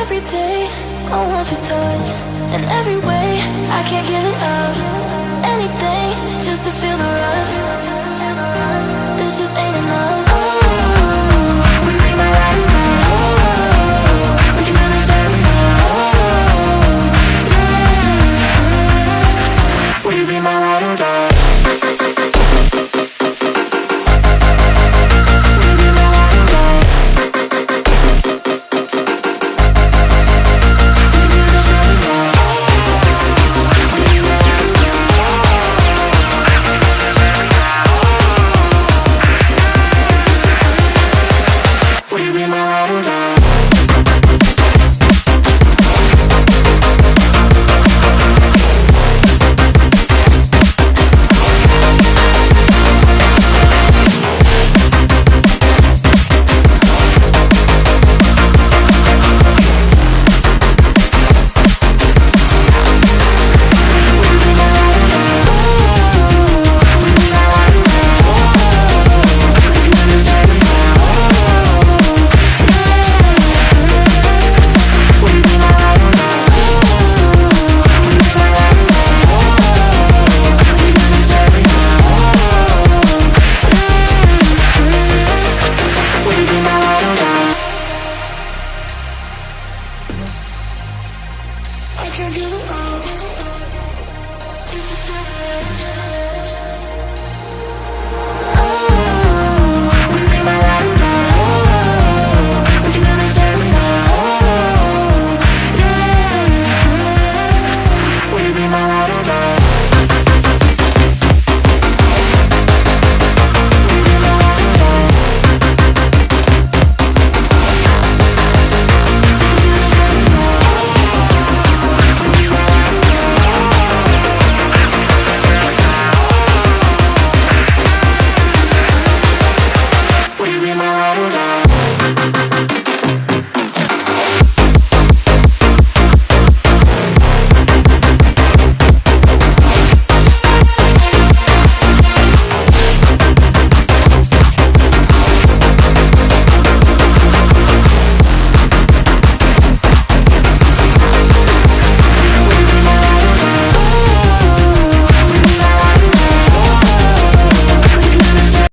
every day I want your touch. In every way I can't give it up. Anything just to feel the rush. This just ain't enough. Oh, we be my ride or die. Oh, we can do this every night. Oh, yeah. Will you be my ride or die? I can't give it up. Just a second.